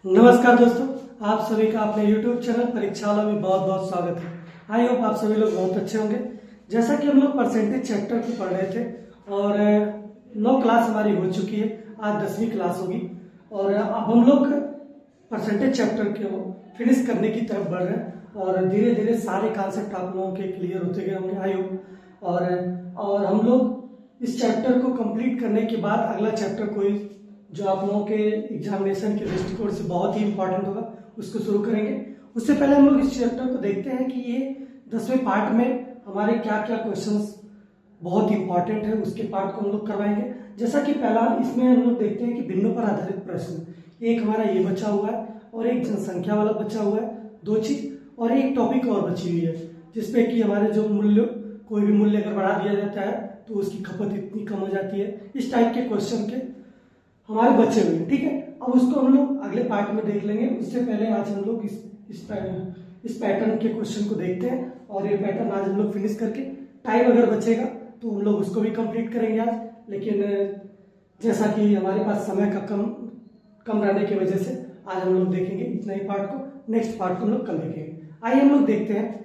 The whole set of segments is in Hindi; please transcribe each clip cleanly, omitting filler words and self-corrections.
नमस्कार दोस्तों, आप सभी का अपने YouTube चैनल परीक्षावाला में बहुत बहुत स्वागत है। आई होप आप सभी लोग बहुत अच्छे होंगे। जैसा कि हम लोग परसेंटेज चैप्टर की पढ़ रहे थे और 9 क्लास हमारी हो चुकी है, आज 10वीं क्लास होगी और अब हम लोग परसेंटेज चैप्टर को फिनिश करने की तरफ बढ़ रहे हैं और धीरे धीरे सारे कॉन्सेप्ट आप लोगों के क्लियर होते गए होंगे आई होप। और हम लोग इस चैप्टर को कंप्लीट करने के बाद अगला चैप्टर कोई जो आप लोगों के एग्जामिनेशन के दृष्टिकोण से बहुत ही इंपॉर्टेंट होगा उसको शुरू करेंगे। उससे पहले हम लोग इस चैप्टर को देखते हैं कि ये 10वें पार्ट में हमारे क्या क्या क्वेश्चंस बहुत इंपॉर्टेंट है, उसके पार्ट को हम लोग करवाएंगे। जैसा कि पहला इसमें हम लोग देखते हैं कि भिन्नों पर आधारित प्रश्न, एक हमारा ये बचा हुआ है और एक जनसंख्या वाला बचा हुआ है, 2 चीज, और एक टॉपिक और बची हुई है जिसपे कि हमारे जो मूल्य, कोई भी मूल्य अगर बढ़ा दिया जाता है तो उसकी खपत इतनी कम हो जाती है। इस टाइप के क्वेश्चन के हमारे बचे हुए हैं, ठीक है। अब उसको हम लोग अगले पार्ट में देख लेंगे। उससे पहले आज हम लोग इस पैटर्न के क्वेश्चन को देखते हैं और ये पैटर्न आज हम लोग फिनिश करके टाइम अगर बचेगा तो हम लोग उसको भी कंप्लीट करेंगे आज। लेकिन जैसा कि हमारे पास समय का कम रहने की वजह से आज हम लोग देखेंगे इतना ही पार्ट को, नेक्स्ट पार्ट को हम लोग कल देखेंगे। आइए हम लोग देखते हैं,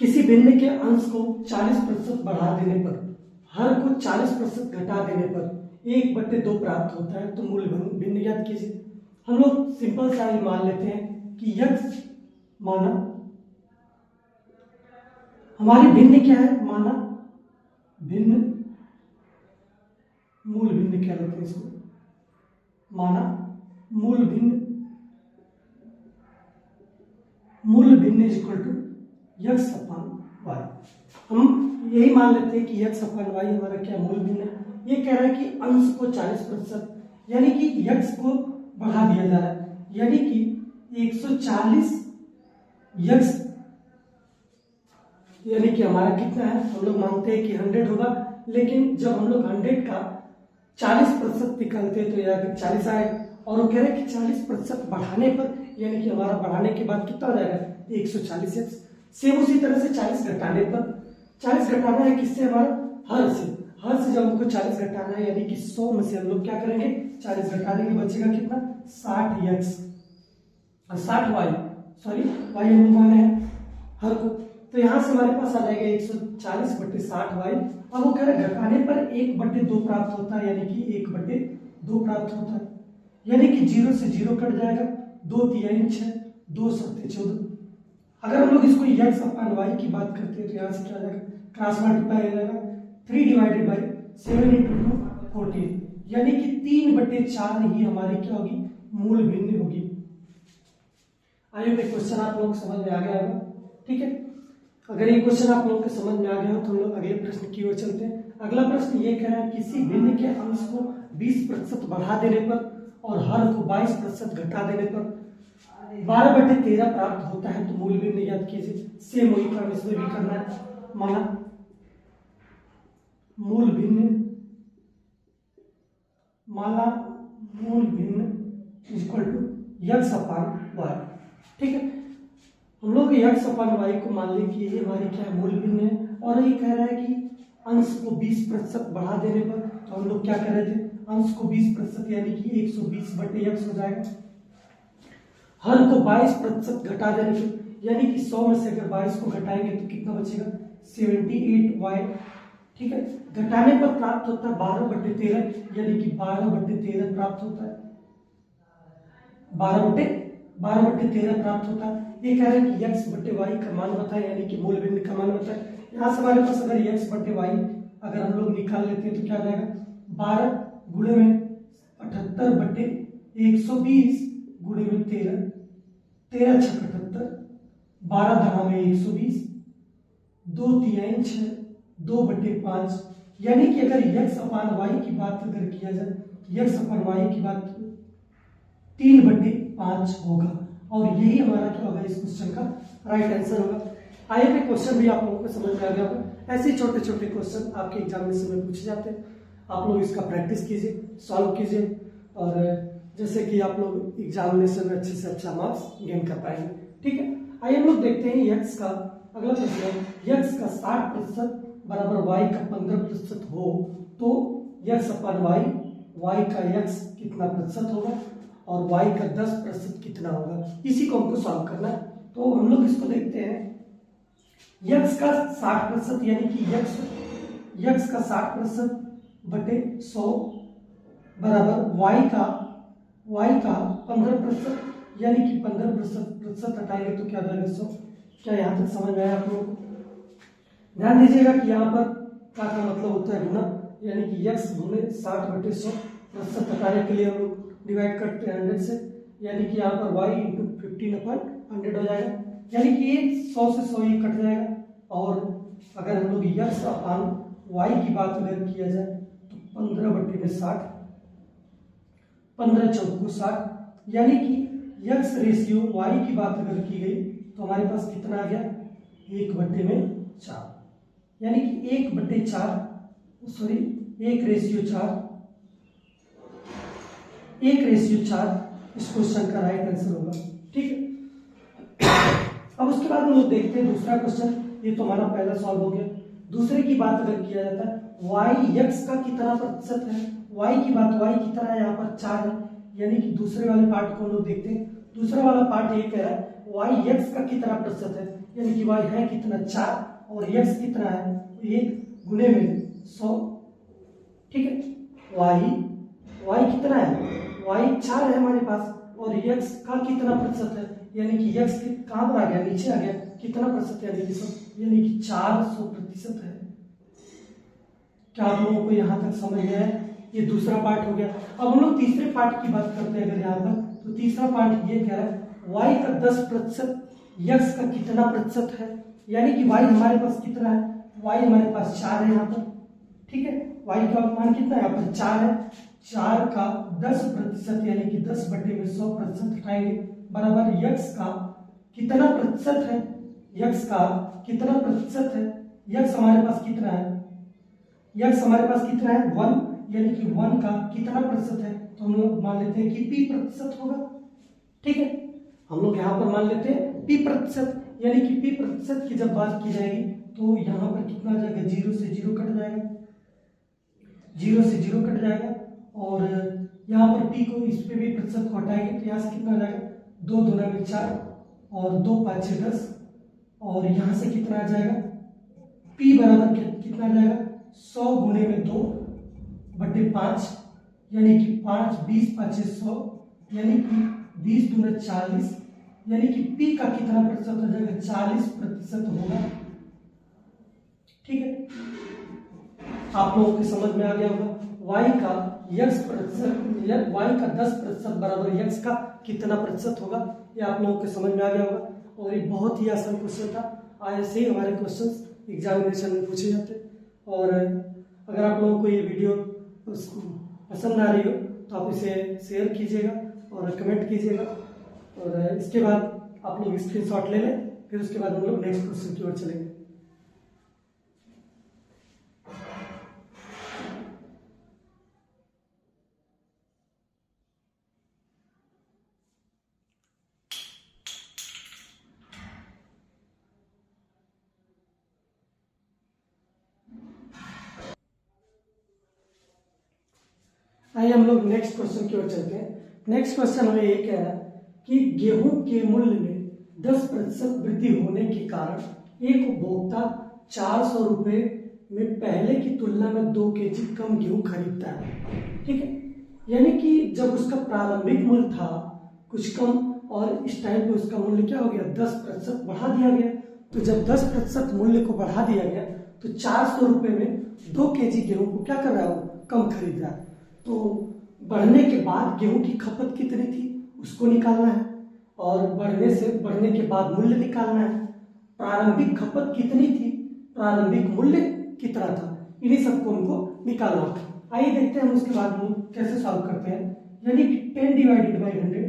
किसी भिन्न के अंश को 40% बढ़ा देने पर, हर को 40% घटा देने पर 1/2 प्राप्त होता है, तो मूल भिन्न ज्ञात कीजिए। हम लोग सिंपल सा ही मान लेते हैं कि यक्स माना, हमारी भिन्न क्या है, माना भिन्न, मूल भिन्न क्या लेते हैं इसको, माना मूल भिन्न is equal to x upon y. हम यही मान लेते हैं कि यक्स अपान वाई हमारा क्या मूल भिन्न है। ये कह रहा है कि अंश को 40%, यानी कि यक्स को बढ़ा दिया जा रहा है, यानी कि 140 यक्स, यानी कि हमारा कितना है, हम लोग मानते हैं कि 100 होगा, लेकिन जब हम लोग 100 का 40% निकालते हैं तो यहाँ 40 आएगा। और वो कह रहे हैं कि 40% बढ़ाने पर, यानी कि हमारा बढ़ाने के बाद कितना हो जाएगा, 140 यक्स। सेम उसी तरह से 40 घटाने पर, 40 घटाना है किससे, हमारा हर से जब हमको 40 घटाना है, यानी कि 100 में से हम लोग क्या करेंगे, 40 घटा देंगे, बचेगा कितना, 60 यक्स और 60 वाई, सॉरी वाई हम माने हैं हर को, तो यहां से हमारे पास आ जाएगा 140/60 वाई। अब वो कह रहे हैं घटाने पर 1/2 प्राप्त होता है, यानी कि 1/2 प्राप्त होता है, यानी कि 0 से 0 कट जाएगा, 2 3 6, 2 7 14। अगर हम लोग इसको यक्स अपान वाई की बात करते हैं तो यहाँ से क्या जाएगा, क्रॉस मल्टीप्लाई हो जाएगा, 3/7 × 2 14, यानी कि 3/4 ही हमारी क्या होगी, मूल भिन्न होगी। आइए क्वेश्चन आप लोग समझ में आ गया होगा, ठीक है। अगर ये क्वेश्चन आप लोगों के समझ में आ गया हो तो हम लोग अगले प्रश्न की ओर चलते हैं। अगला प्रश्न ये कह रहा है, किसी भिन्न के अंश को 20% बढ़ा देने पर और हर को 22% घटा देने पर 12/13 प्राप्त होता है, तो मूल भिन्न ज्ञात कीजिए। सेम वही काम इसमें भी करना है, माना मूल भिन्न equal to x upon y, ठीक है। हम लोग यक्स अपान वाई को मान लें कि ये हमारी क्या है, मूल भिन्न है, और ये कह रहा है कि अंश को 20% बढ़ा देने पर, तो हम लोग क्या कर रहे थे, अंश को 20%, यानी कि 120/x हो जाएगा। हर को 22% घटा देने पर, यानी कि 100 में से अगर 22 को घटाएंगे तो कितना बचेगा, 78y, ठीक है। घटाने पर प्राप्त होता है 12/13, यानी कि 12/13 प्राप्त होता है, 12/13 प्राप्त होता है। ये कह रहे हैं कि x/y का मान बताए, यानी कि मूल भिन्न का मान बताए। यहाँ से हमारे पास अगर x/y अगर हम लोग निकाल लेते हैं तो क्या जाएगा, 12 गुणे में 78/120 गुणे में 13, 13 6 78, 12 धरा में 120, 2 3 6, 2/5, यानी कि अगर यक्स अपान वाई की बात अगर किया जाए, यक्स अपान वाई की बात 3/5 होगा, और यही हमारा क्या होगा, इस क्वेश्चन का राइट आंसर होगा। आइए पे क्वेश्चन भी आप लोगों को समझ में आ गया होगा। ऐसे छोटे छोटे क्वेश्चन आपके एग्जामिनेशन में पूछे जाते हैं, आप लोग इसका प्रैक्टिस कीजिए, सॉल्व कीजिए, और जैसे कि आप लोग एग्जामिनेशन में अच्छे से अच्छा मार्क्स गेन कर पाएंगे, ठीक है। आइए हम लोग देखते हैं यक्स का अगला प्रश्न, यक्स का 60% बराबर वाई का 15% हो तो यक्स अपान वाई, वाई का यक्स कितना प्रतिशत होगा। और y का 10% कितना होगा, इसी को हमको सॉल्व करना है। तो हम लोग इसको देखते हैं, x का 60% यानी कि x का 60% बटे 100 बराबर y का 15% यानी कि 15% हटाएंगे तो क्या हो जाएगा 100। क्या यहाँ तक समझ में आया आप लोगों को? ध्यान दीजिएगा कि यहाँ पर का मतलब होता है गुना, यानी कि x गुने 60 बटे 100, प्रतिशत हटाने के लिए हम लोग डिवाइड करते हैं 100 से, यानी कि यहाँ पर y इंटू 15/100 हो जाएगा, यानी कि 100 से 100 ये कट जाएगा। और अगर हम लोग x अपान y की बात अगर किया जाए तो 15/60, 15 चौको 60, यानी कि x रेशियो y की बात अगर की गई तो हमारे पास कितना आ गया 1/4, यानी कि 1/4 सॉरी 1/4 इस क्वेश्चन का राइट आंसर होगा। ठीक है, अब उसके बाद हम लोग देखते हैं दूसरा क्वेश्चन। ये तो हमारा पहला सॉल्व हो गया। दूसरे की बात अगर किया जाता है y x का कितना प्रतिशत है, y की बात y कितना है, यहाँ पर 4 है, यानी कि दूसरे वाले पार्ट को हम लोग देखते हैं। दूसरा वाला पार्ट ये कह रहा है y x का कितना प्रतिशत है, यानी कि y है कितना 4 और x कितना है 1 गुने में 100। ठीक है, y कितना है, y 4 है हमारे पास और x का कितना प्रतिशत है, यानी कि x कहाँ पर आ गया, नीचे आ गया, कितना प्रतिशत है, यानी कि 100, यानी कि 400% है। क्या आप लोगों को यहाँ तक समझ गया है? ये दूसरा पार्ट हो गया। अब हम लोग तीसरे पार्ट की बात करते हैं अगर यहाँ पर, तो तीसरा पार्ट ये कह रहा है y का 10%, x का कितना प्रतिशत है, यानी कि y हमारे पास कितना है, y हमारे पास 4 है यहाँ पर। ठीक है, y का मान कितना है, यहाँ पर 4 है, 4 का 10% यानी कि 10/100% हटाएंगे बराबर x का कितना प्रतिशत है, x का कितना प्रतिशत है, x हमारे पास कितना है, x हमारे पास कितना है 1, यानी कि 1 का कितना प्रतिशत है, तो हम लोग मान लेते हैं कि p% होगा। ठीक है, हम लोग यहाँ पर मान लेते हैं p%, यानी कि p% की जब बात की जाएगी तो यहाँ पर कितना आ जाएगा, 0 से 0 कट जाएगा, 0 से 0 कट जाएगा। और यहाँ पर p को इस पे भी प्रतिशत को हटाएंगे तो यहाँ से कितना आ जाएगा, 2 दूना में 4 और 2 5 10, और यहाँ से कितना आ जाएगा p बराबर कितना आ जाएगा 100 गुने में 2/5, यानी कि 5 20 5 100, यानी कि 20 दूना 40, यानी कि p का कितना प्रतिशत हो जाएगा 40% होगा। ठीक है, आप लोगों की समझ में आ गया होगा। y का 10% बराबर x का कितना प्रतिशत होगा, ये आप लोगों के समझ में आ गया होगा। और ये बहुत ही आसान क्वेश्चन था, ऐसे ही हमारे क्वेश्चन एग्जामिनेशन में पूछे जाते। और अगर आप लोगों को ये वीडियो पसंद आ रही हो तो आप इसे शेयर कीजिएगा और कमेंट कीजिएगा, और इसके बाद आप लोग स्क्रीनशॉट ले लें, फिर उसके बाद हम लोग नेक्स्ट क्वेश्चन की ओर चलेंगे। आइए हम लोग नेक्स्ट क्वेश्चन की ओर चलते हैं। नेक्स्ट क्वेश्चन हमें ये कह रहा है कि गेहूं के मूल्य में 10% वृद्धि होने के कारण एक उपभोक्ता 400 रुपये में पहले की तुलना में 2 केजी कम गेहूं खरीदता है। ठीक है, यानी कि जब उसका प्रारंभिक मूल्य था कुछ कम और इस टाइम पे उसका मूल्य क्या हो गया 10% बढ़ा दिया गया। तो जब 10% मूल्य को बढ़ा दिया गया तो 400 रुपये में 2 केजी गेहूं को क्या कर रहा है, वो कम खरीद रहा है। तो बढ़ने के बाद गेहूं की खपत कितनी थी उसको निकालना है, और बढ़ने के बाद मूल्य निकालना है। प्रारंभिक खपत कितनी थी, प्रारंभिक मूल्य कितना था, इन्हीं सबको हमको निकालना है। आइए देखते हैं हम उसके बाद हम कैसे सॉल्व करते हैं। यानी कि 10 डिवाइडेड बाई 100,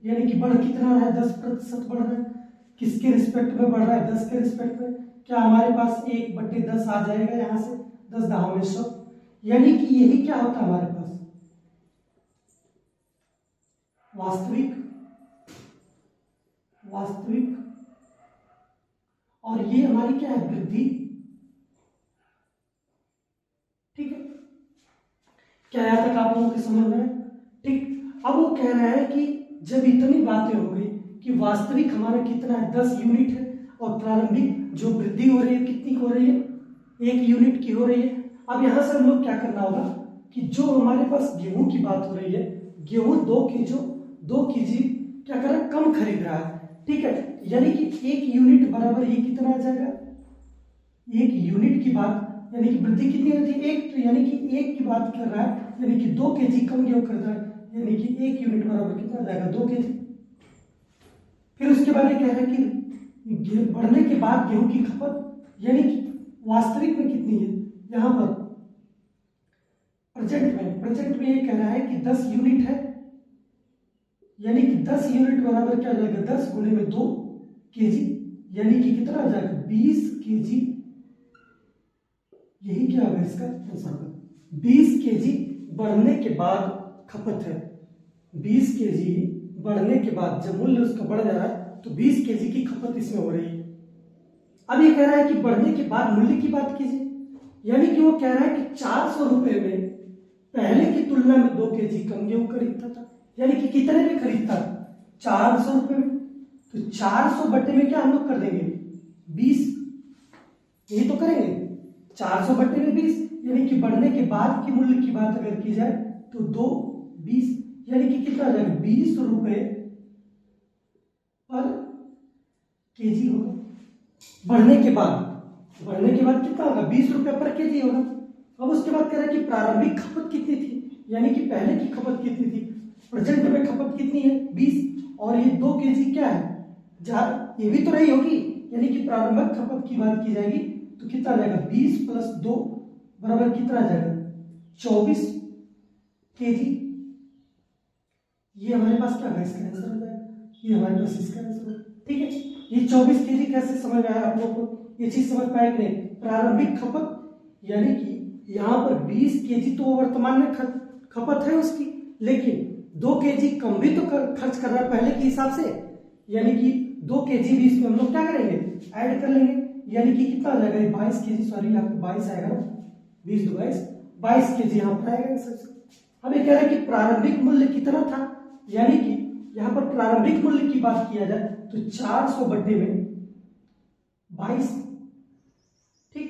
यानी कि बढ़ कितना रहा है 10% बढ़ रहा है। किसके रिस्पेक्ट में बढ़ रहा है, 10 के रिस्पेक्ट में। क्या हमारे पास 1/10 आ जाएगा, यहाँ से 10 10 में 100, यानी कि यही क्या होता है हमारे पास वास्तविक, और ये हमारी क्या है वृद्धि। ठीक है, क्या यहाँ तक आप लोगों के समझ में है? ठीक, अब वो कह रहा है कि जब इतनी बातें हो गई कि वास्तविक हमारा कितना है 10 यूनिट है और प्रारंभिक जो वृद्धि हो रही है कितनी हो रही है 1 यूनिट की हो रही है। अब यहाँ से हम लोग क्या करना होगा कि जो हमारे पास गेहूं की बात हो रही है, गेहूं 2 केजी क्या कर रहा है, कम खरीद रहा है, ठीक है, यानी कि 1 यूनिट बराबर ये कितना आ जाएगा, 1 यूनिट की बात यानी कि वृद्धि कितनी होती है 1, तो यानी कि 1 की बात कर रहा है, यानी कि 2 केजी कम गेहूं खरीद रहा है, यानी कि 1 यूनिट बराबर कितना आ जाएगा 2 केजी। फिर उसके बाद ये कह रहा है कि बढ़ने के बाद गेहूं की खपत यानी कि वास्तविक में कितनी है, यहाँ पर प्रेजेंट में ये कह रहा है कि 10 यूनिट है, यानी कि 10 यूनिट बराबर क्या आ जाएगा 10 गुणे में 2 केजी, यानी कि कितना आ जाएगा 20 केजी। यही क्या होगा इसका आंसर होगा 20 केजी बढ़ने के बाद खपत है, 20 केजी बढ़ने के बाद जब मूल्य उसका बढ़ जा रहा है तो 20 केजी की खपत इसमें हो रही है। अब ये कह रहा है कि बढ़ने के बाद मूल्य की बात कीजिए, यानी कि वो कह रहा है कि 400 रुपए में पहले की तुलना में 2 केजी कम गेहूं खरीदता था, यानी कि कितने में खरीदता 400 रुपए में, तो 400 बट्टे में क्या हम लोग कर देंगे 20, यही तो करेंगे 400 बट्टे में 20, यानी कि बढ़ने के बाद की मूल्य की बात अगर की जाए तो 2 20, यानी कि कितना आ जाएगा 20 रुपए पर केजी होगा। बढ़ने के बाद कितना होगा 20 रुपए पर केजी होगा। अब उसके बाद कह रहा है कि प्रारंभिक खपत कितनी थी, यानी कि पहले की खपत कितनी थी, प्रेजेंट में खपत कितनी है 20, और ये 2 केजी क्या है ये भी तो रही होगी, यानी कि प्रारंभिक खपत की बात की जाएगी तो कितना आ जाएगा 20 प्लस 2 बराबर कितना आ जाएगा 24 केजी। ये हमारे पास क्या है इसका आंसर हो जाएगा, ये हमारे पास इसका आंसर है, ठीक है। ये 24 केजी कैसे समझ आया आप लोगों को, ये चीज समझ पाए कि नहीं, प्रारंभिक खपत यानी कि यहाँ पर 20 केजी तो वर्तमान में खपत है उसकी, लेकिन 2 केजी कम भी तो खर्च कर रहा है पहले के हिसाब से, यानी कि 2 केजी भी इसमें हम लोग क्या करेंगे ऐड कर लेंगे, यानी कि कितना आ जाएगा 22 केजी, सॉरी आपको 22 आएगा ना, 20 2 22 केजी यहाँ पर आएगा सबसे। अब ये कह रहा है कि प्रारंभिक मूल्य कितना था, यानी कि यहाँ पर प्रारंभिक मूल्य की बात किया जाए तो 400 बट्टे में 22, ठीक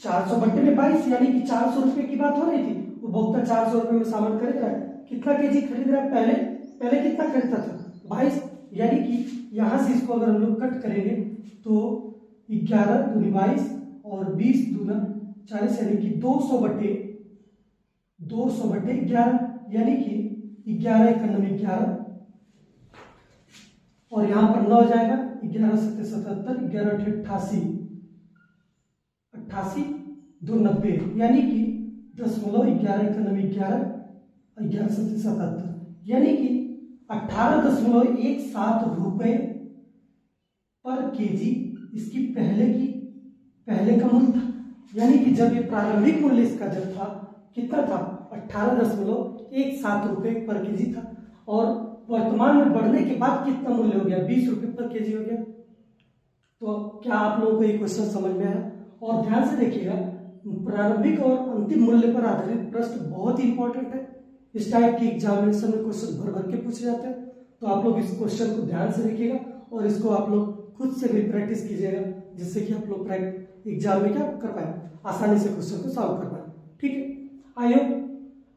400 बट्टे में 22, यानी कि 400 रुपए की बात हो रही थी, उपभोक्ता 400 रुपए में सामान खरीद रहा है, कितना केजी खरीद रहा है पहले कितना खरीदता था 22, यानी कि यहां से इसको अगर हम लोग कट करेंगे तो 11 दूनी 22 और 20 दूना 40, यानी कि 200 बट्टे 11, यानी कि 11 91 11, और यहां पर 9 जाएगा 11 7 77, 11 88 88 2 90, यानी कि 10.11 91 11 11 7 77, यानी कि 18.17 रुपए पर केजी इसकी पहले का मूल्य था, यानी कि जब ये प्रारंभिक मूल्य इसका जब था कितना था 18.17 रुपए पर केजी था, और वर्तमान में बढ़ने के बाद कितना मूल्य हो गया 20 रुपए पर केजी हो गया। तो क्या आप लोगों को ये क्वेश्चन समझ में आया, और ध्यान से देखिएगा प्रारंभिक और अंतिम मूल्य पर आधारित प्रश्न बहुत ही इंपॉर्टेंट है, इस टाइप की एग्जामिनेशन में क्वेश्चन भर के पूछे जाते हैं, तो आप लोग इस क्वेश्चन को ध्यान से देखिएगा और इसको आप लोग खुद से भी प्रैक्टिस कीजिएगा, जिससे कि आप लोग एग्जाम में क्या कर पाए आसानी से क्वेश्चन को सॉल्व कर पाए, ठीक है। आई होप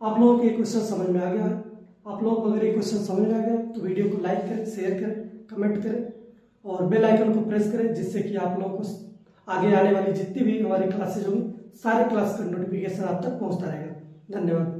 आप लोगों को ये क्वेश्चन समझ में आ गया है। आप लोगों को अगर ये क्वेश्चन समझ में आ गया तो वीडियो को लाइक करें, शेयर करें, कमेंट करें और बेल आइकन को प्रेस करें, जिससे कि आप लोगों को आगे आने वाली जितनी भी हमारी क्लासेज होंगी सारे क्लास का नोटिफिकेशन आप तक पहुंचता रहेगा। धन्यवाद।